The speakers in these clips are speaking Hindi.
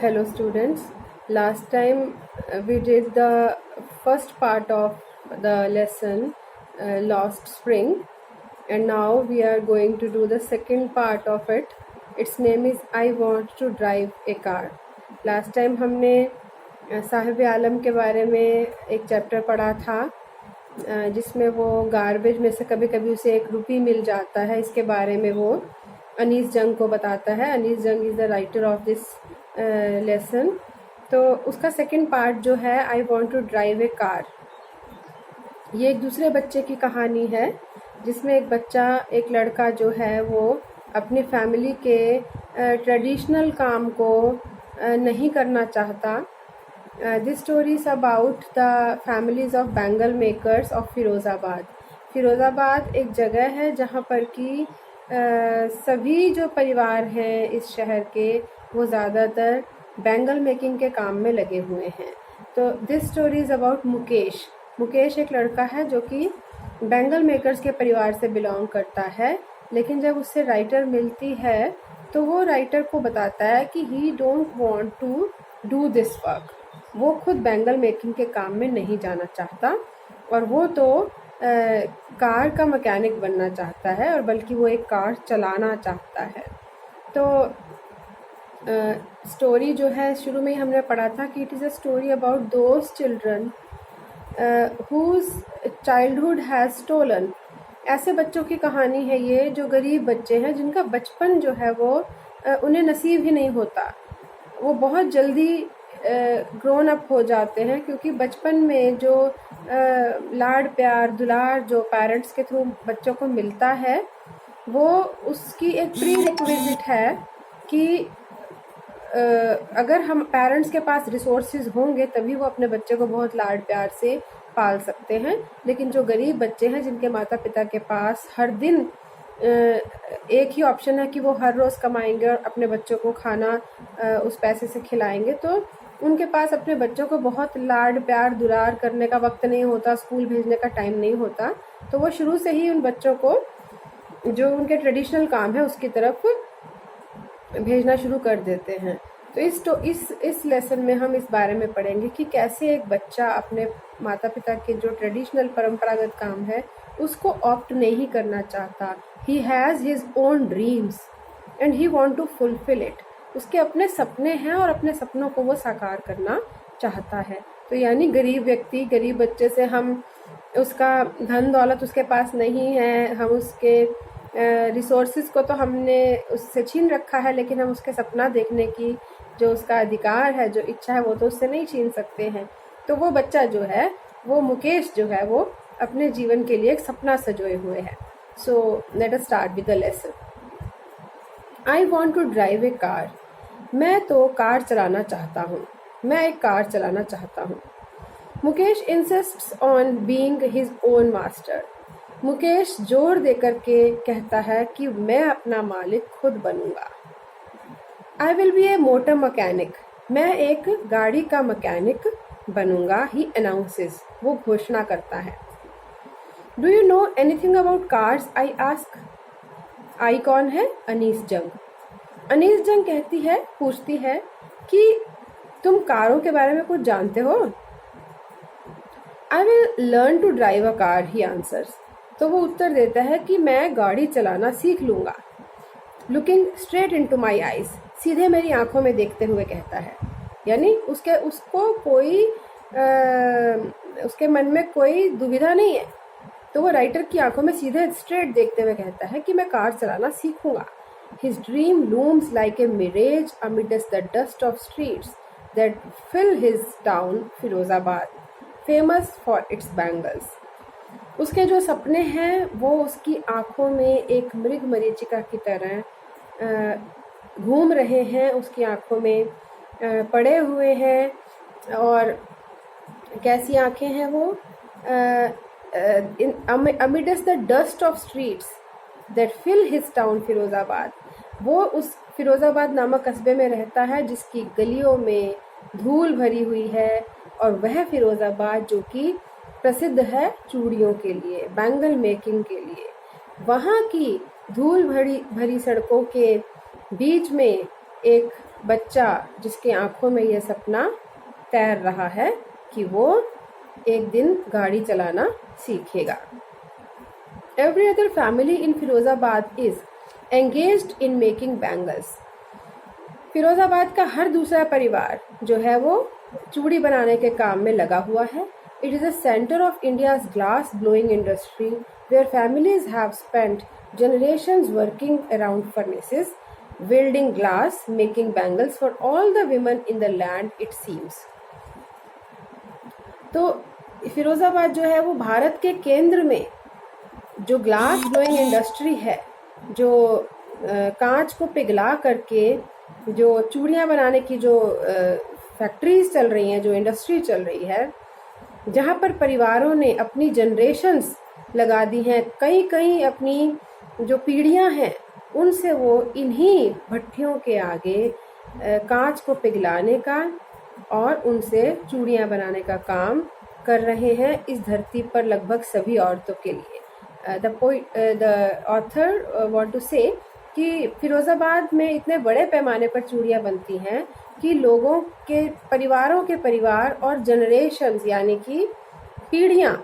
Hello students, last time we did the first part of the lesson Lost Spring, and now we are going to do the second part of it. Its name is I Want to Drive a Car. Last time हमने साहिब आलम के बारे में एक चैप्टर पढ़ा था जिसमें वो गार्बेज में से कभी कभी उसे ₹1 मिल जाता है। इसके बारे में वो अनीस जंग को बताता है। Anees Jung is the writer of this lesson. तो उसका सेकंड पार्ट जो है I want to drive a car, ये एक दूसरे बच्चे की कहानी है जिसमें एक लड़का जो है वो अपनी फैमिली के ट्रेडिशनल काम को नहीं करना चाहता। This story is about the families of bangle makers of Firozabad. Firozabad एक जगह है जहाँ पर कि सभी जो परिवार हैं इस शहर के वो ज़्यादातर बैंगल मेकिंग के काम में लगे हुए हैं। तो this story is about Mukesh. Mukesh एक लड़का है जो कि बैंगल मेकर्स के परिवार से बिलोंग करता है, लेकिन जब उससे राइटर मिलती है तो वो राइटर को बताता है कि he don't want to do this work. वो खुद बैंगल मेकिंग के काम में नहीं जाना चाहता और वो तो कार का मैकेनिक बनना चाहता है, और बल्कि वो एक कार चलाना चाहता है। तो स्टोरी जो है शुरू में ही हमने पढ़ा था कि it is a story about those children whose childhood has stolen. ऐसे बच्चों की कहानी है ये जो गरीब बच्चे हैं, जिनका बचपन जो है वो उन्हें नसीब ही नहीं होता। वो बहुत जल्दी ग्रोन अप हो जाते हैं, क्योंकि बचपन में जो लाड प्यार दुलार जो पेरेंट्स के थ्रू बच्चों को मिलता है वो उसकी एक प्री रिक्विजिट है कि अगर हम पेरेंट्स के पास रिसोर्सेज होंगे तभी वो अपने बच्चे को बहुत लाड प्यार से पाल सकते हैं। लेकिन जो गरीब बच्चे हैं जिनके माता पिता के पास हर दिन एक ही ऑप्शन है कि वो हर रोज़ कमाएंगे और अपने बच्चों को खाना उस पैसे से खिलाएंगे, तो उनके पास अपने बच्चों को बहुत लाड प्यार दुलार करने का वक्त नहीं होता, स्कूल भेजने का टाइम नहीं होता। तो वो शुरू से ही उन बच्चों को जो उनके ट्रेडिशनल काम है उसकी तरफ भेजना शुरू कर देते हैं। तो इस लेसन में हम इस बारे में पढ़ेंगे कि कैसे एक बच्चा अपने माता पिता के जो ट्रेडिशनल परंपरागत काम है उसको ऑप्ट नहीं करना चाहता। He has his own dreams and he want to fulfil it. उसके अपने सपने हैं और अपने सपनों को वो साकार करना चाहता है। तो यानी गरीब व्यक्ति, गरीब बच्चे से हम उसका धन दौलत उसके पास नहीं है, हम उसके रिसोर्सेज को तो हमने उससे छीन रखा है, लेकिन हम उसके सपना देखने की जो उसका अधिकार है, जो इच्छा है, वो तो उससे नहीं छीन सकते हैं। तो वो बच्चा जो है, वो मुकेश जो है, वो अपने जीवन के लिए एक सपना सजोए हुए है। So let us start with the lesson. I want to drive a car. मैं तो कार चलाना चाहता हूँ, मैं एक कार चलाना चाहता हूँ। Mukesh इंसिस्ट्स on being his own master. Mukesh जोर देकर के कहता है कि मैं अपना मालिक खुद बनूंगा। I will be A motor mechanic. मैं एक गाड़ी का मैकेनिक बनूंगा। ही अनाउंसेस, वो घोषणा करता है। Do you know anything about cars? I ask. I कौन है? अनीस जंग। अनीस जंग पूछती है कि तुम कारों के बारे में कुछ जानते हो? I will learn to drive a car, he answers. तो वो उत्तर देता है कि मैं गाड़ी चलाना सीख लूँगा। Looking straight into my eyes, सीधे मेरी आंखों में देखते हुए कहता है। यानी उसके मन में कोई दुविधा नहीं है। तो वो राइटर की आंखों में सीधे स्ट्रेट देखते हुए कहता है कि मैं कार चलाना सीखूंगा। His dream looms like a mirage amidst the dust of streets that fill his town, Firozabad, famous for its bangles. उसके जो सपने हैं वो उसकी आंखों में एक मृग मरीचिका की तरह घूम रहे हैं, उसकी आंखों में पड़े हुए हैं। और कैसी आंखें हैं वो? amidst the dust of streets that fill his town, Firozabad. वो उस फिरोज़ाबाद नामक कस्बे में रहता है जिसकी गलियों में धूल भरी हुई है, और वह फिरोज़ाबाद जो कि प्रसिद्ध है चूड़ियों के लिए, बैंगल मेकिंग के लिए। वहाँ की धूल भरी सड़कों के बीच में एक बच्चा जिसके आंखों में ये सपना तैर रहा है कि वो एक दिन गाड़ी चलाना सीखेगा। Every other family in Firozabad is engaged in making bangles. Firozabad का हर दूसरा परिवार जो है वो चूड़ी बनाने के काम में लगा हुआ है। It is a centre of India's glass blowing industry where families have spent generations working around furnaces, welding glass, making bangles for all the women in the land, it seems. तो फिरोजाबाद जो है वो भारत के केंद्र में जो ग्लास ब्लोइंग इंडस्ट्री है, जो कांच को पिघला करके जो चूड़ियाँ बनाने की जो फैक्ट्रीज चल रही हैं, जो इंडस्ट्री चल रही है, जहाँ पर परिवारों ने अपनी जनरेशन्स लगा दी हैं, कई कई अपनी जो पीढ़ियाँ हैं उनसे वो इन्हीं भट्टियों के आगे कांच को पिघलाने का और उनसे चूड़ियाँ बनाने का काम कर रहे हैं इस धरती पर लगभग सभी औरतों के लिए। द ऑथर वांट टू से कि फिरोजाबाद में इतने बड़े पैमाने पर चूड़ियाँ बनती हैं कि लोगों के परिवारों के परिवार और जनरेशन्स यानी कि पीढ़ियाँ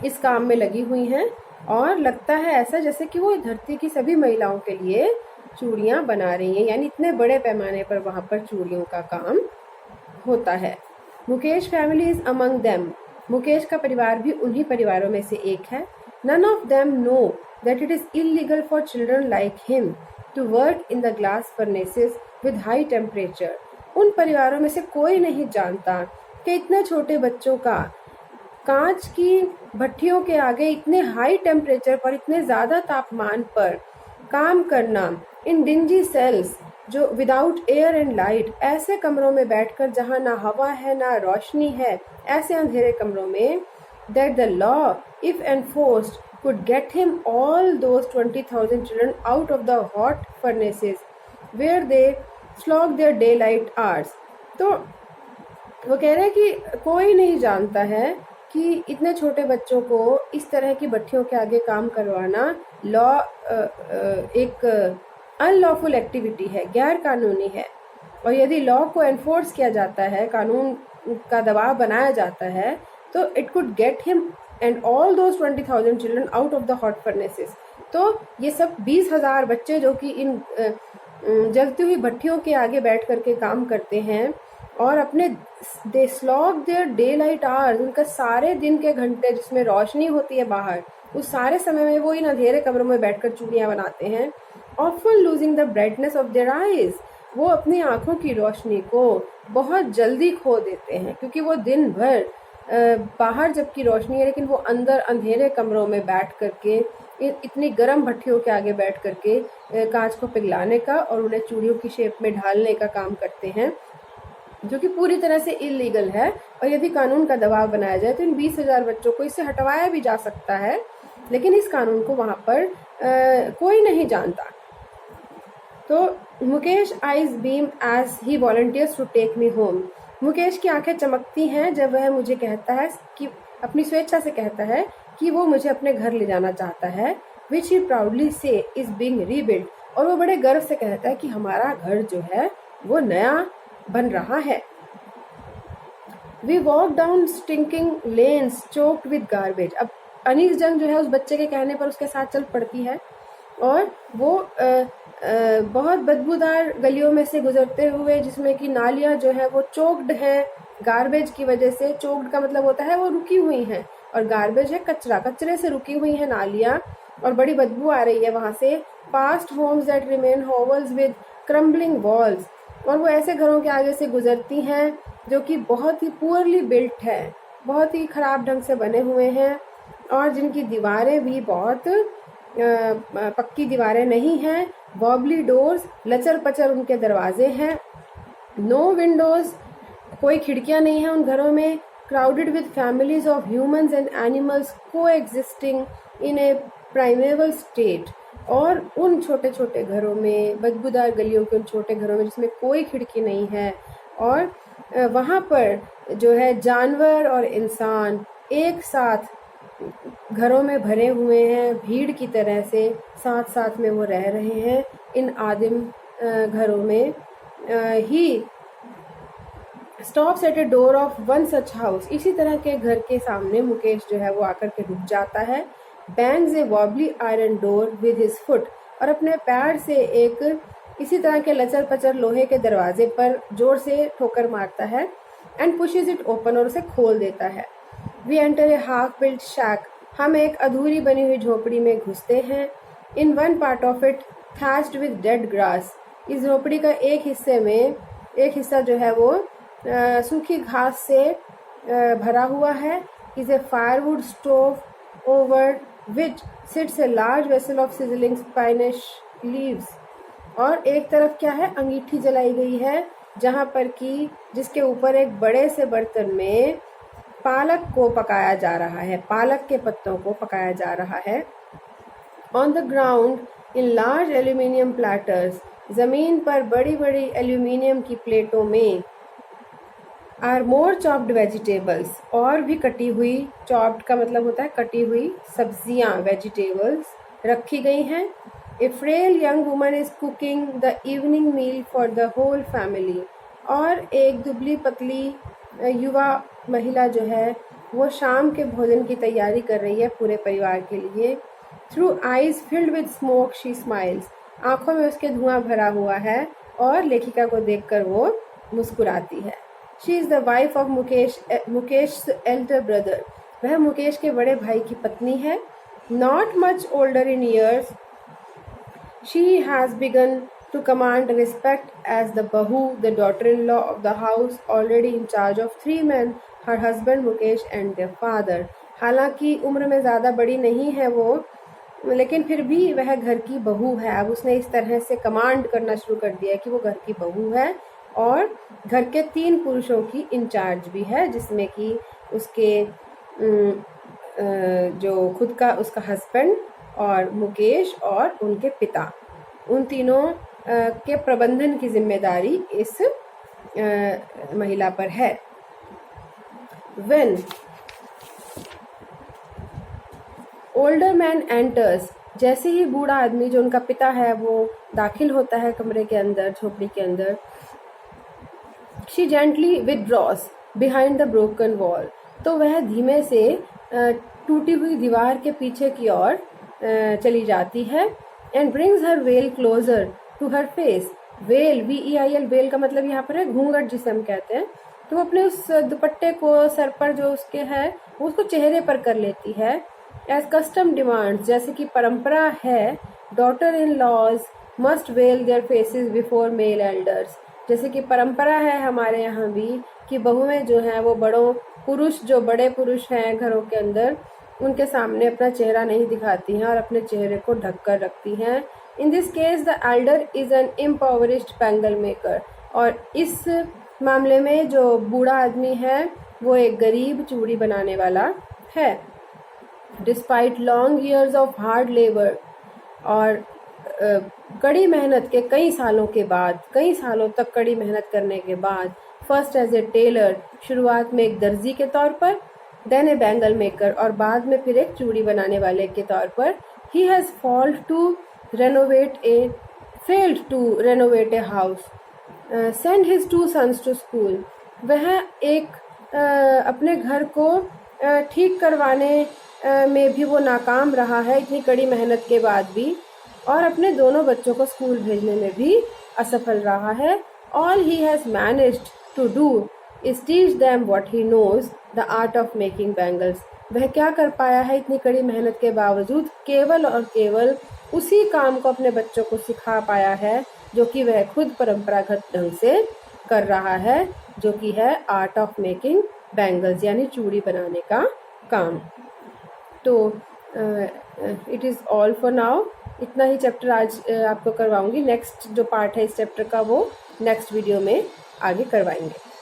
इस काम में लगी हुई हैं और लगता है ऐसा जैसे कि वो धरती की सभी महिलाओं के लिए चूड़ियाँ बना रही हैं, यानी इतने बड़े पैमाने पर वहाँ पर चूड़ियों का काम होता है। Mukesh family is among them. Mukesh का परिवार भी उन्हीं परिवारों में से एक है। None of them know that it is illegal for children like him to work in the glass furnaces with high temperature. उन परिवारों में से कोई नहीं जानता कि इतने छोटे बच्चों का कांच की भट्टियों के आगे इतने हाई टेम्परेचर पर, इतने ज़्यादा तापमान पर काम करना, इन डिंजी सेल्स जो विदाउट एयर एंड लाइट, ऐसे कमरों में बैठकर जहाँ ना हवा है ना रोशनी है, ऐसे अंधेरे कमरों में, that the law if enforced could get him all those 20,000 children out of the hot furnaces where they slog their daylight hours। तो वो कह रहे हैं कि कोई नहीं जानता है कि इतने छोटे बच्चों को इस तरह की भट्टियों के आगे काम करवाना लॉ एक अनलॉफुल एक्टिविटी है, गैर कानूनी है। और यदि लॉ को एनफोर्स किया जाता है, कानून का दबाव बनाया जाता है, तो it could get him and all those 20,000 children out of the hot furnaces. तो ये सब 20,000 बच्चे जो कि इन जलती हुई भट्टियों के आगे बैठ करके काम करते हैं और अपने they slog their daylight hours, उनका सारे दिन के घंटे जिसमें रोशनी होती है बाहर, उस सारे समय में वो इन अंधेरे कमरों में बैठकर चूड़ियाँ बनाते हैं। Often losing the brightness of their eyes, वो अपनी आंखों की रोशनी को बहुत जल्दी खो देते हैं क्योंकि वो दिन भर बाहर जबकि रोशनी है लेकिन वो अंदर अंधेरे कमरों में बैठ करके इतनी गर्म भट्टियों के आगे बैठ करके कांच को पिघलाने का और उन्हें चूड़ियों की शेप में ढालने का काम करते हैं, जो कि पूरी तरह से इलीगल है। और यदि कानून का दबाव बनाया जाए तो इन 20,000 बच्चों को इससे हटवाया भी जा सकता है, लेकिन इस कानून को वहाँ पर कोई नहीं जानता। तो Mukesh eyes beam as he volunteers to take me home. Mukesh की आंखें चमकती हैं जब वह मुझे कहता है कि अपनी स्वेच्छा से कहता है कि वो मुझे अपने घर ले जाना चाहता है, which he proudly says is being rebuild. और वो बड़े गर्व से कहता है कि हमारा घर जो है वो नया बन रहा है। We walk down stinking lanes choked with garbage. अब अनीस जंग जो है उस बच्चे के कहने पर उसके साथ चल पड़ती है और वो बहुत बदबूदार गलियों में से गुजरते हुए, जिसमें कि नालियाँ जो है वो चोक्ड हैं गार्बेज की वजह से। चोक्ड का मतलब होता है वो रुकी हुई हैं और गार्बेज है कचरा, कचरे से रुकी हुई हैं नालियाँ और बड़ी बदबू आ रही है वहाँ से। Past homes that remain hovels with crumbling walls, और वो ऐसे घरों के आगे से गुजरती हैं जो कि बहुत ही पुअरली बिल्ट है, बहुत ही ख़राब ढंग से बने हुए हैं और जिनकी दीवारें भी बहुत पक्की दीवारें नहीं हैं। वॉबली डोर्स, लचर पचर उनके दरवाजे हैं। नो विंडोज़, कोई खिड़कियां नहीं हैं उन घरों में। Crowded with families of humans and animals को एग्जिस्टिंग इन ए प्राइमेवल स्टेट। और उन छोटे छोटे घरों में, बदबूदार गलियों के उन छोटे घरों में जिसमें कोई खिड़की नहीं है और वहाँ पर जो है जानवर और इंसान एक साथ घरों में भरे हुए हैं, भीड़ की तरह से साथ साथ में वो रह रहे हैं इन आदिम घरों में he stops at a door of one such house. इसी तरह के घर के सामने मुकेश जो है वो आकर के रुक जाता है। Bangs A wobbly iron door with his foot, और अपने पैर से एक इसी तरह के लचर पचर लोहे के दरवाजे पर जोर से ठोकर मारता है। एंड पुशेज इट ओपन, और उसे खोल देता है। We enter a half built shack, हम एक अधूरी बनी हुई झोपड़ी में घुसते हैं। In one part of it thatched with dead grass, इस झोपड़ी का एक हिस्सा जो है वो सूखी घास से भरा हुआ है। Is a firewood stove over which sits a large vessel of sizzling spinach leaves, और एक तरफ क्या है, अंगीठी जलाई गई है जहाँ पर कि जिसके ऊपर एक बड़े से बर्तन में पालक को पकाया जा रहा है, पालक के पत्तों को पकाया जा रहा है। On the ground in large aluminium platters, जमीन पर बड़ी बड़ी एल्यूमिनियम की प्लेटों में आर मोर चॉप्ड वेजिटेबल्स, और भी कटी हुई, चॉप्ड का मतलब होता है कटी हुई सब्जियां, वेजिटेबल्स रखी गई हैं। A frail young woman is cooking the evening meal for the whole family, और एक दुबली पतली युवा महिला जो है वो शाम के भोजन की तैयारी कर रही है पूरे परिवार के लिए। Through eyes filled with smoke she smiles, आंखों में उसके धुआं भरा हुआ है और लेखिका को देखकर वो मुस्कुराती है। She is the wife of Mukesh Elder brother, वह मुकेश के बड़े भाई की पत्नी है। Not much older in years, she has begin to command respect as the bahu, the daughter-in-law of the house, already in charge of 3 men, her husband Mukesh and their father. हालांकि उम्र में ज़्यादा बड़ी नहीं है वो, लेकिन फिर भी वह घर की बहू है। अब उसने इस तरह से कमांड करना शुरू कर दिया कि वो घर की बहू है और घर के 3 पुरुषों की इंचार्ज भी है, जिसमें कि उसके जो खुद का उसका हस्बैंड और मुकेश और उनके पिता, उन तीनों के प्रबंधन की जिम्मेदारी इस महिला पर है। When older man enters, जैसे ही बूढ़ा आदमी जो उनका पिता है वो दाखिल होता है कमरे के अंदर, झोपड़ी के अंदर, she gently withdraws behind the broken wall, तो वह धीमे से टूटी हुई दीवार के पीछे की ओर चली जाती है। and brings her veil closer to her face, well VEIL, well का मतलब यहाँ पर है घूंघट जिसे हम कहते हैं। तो वो अपने उस दुपट्टे को सर पर जो उसके है वो उसको चेहरे पर कर लेती है। एज कस्टम डिमांड्स, जैसे कि परंपरा है, daughter in laws must veil their faces before male elders, जैसे कि परंपरा है हमारे यहाँ भी कि बहुएं जो हैं वो बड़ों पुरुष, जो बड़े पुरुष हैं घरों के अंदर, उनके सामने अपना चेहरा नहीं दिखाती हैं और अपने चेहरे को ढक कर रखती हैं। In this case the elder is an impoverished bangle maker, और इस मामले में जो बूढ़ा आदमी है वो एक गरीब चूड़ी बनाने वाला है। Despite long years of hard labour, और कड़ी मेहनत के कई सालों के बाद, कई सालों तक कड़ी मेहनत करने के बाद, फर्स्ट एज ए टेलर, शुरुआत में एक दर्जी के तौर पर, देन ए बैंगल मेकर, और बाद में फिर एक चूड़ी बनाने वाले के तौर पर, he has failed to renovate a house, send his 2 sons to school, वह एक अपने घर को ठीक करवाने में भी वो नाकाम रहा है इतनी कड़ी मेहनत के बाद भी, और अपने दोनों बच्चों को स्कूल भेजने में भी असफल रहा है। All he has managed to do is teach them what he knows the art of making bangles, वह क्या कर पाया है इतनी कड़ी मेहनत के बावजूद, केवल और केवल उसी काम को अपने बच्चों को सिखा पाया है जो कि वह खुद परंपरागत ढंग से कर रहा है, जो कि है आर्ट ऑफ मेकिंग बैंगल्स, यानी चूड़ी बनाने का काम। तो it is all for now, इतना ही चैप्टर आज आपको करवाऊंगी। नेक्स्ट जो पार्ट है इस चैप्टर का वो नेक्स्ट वीडियो में आगे करवाएंगे।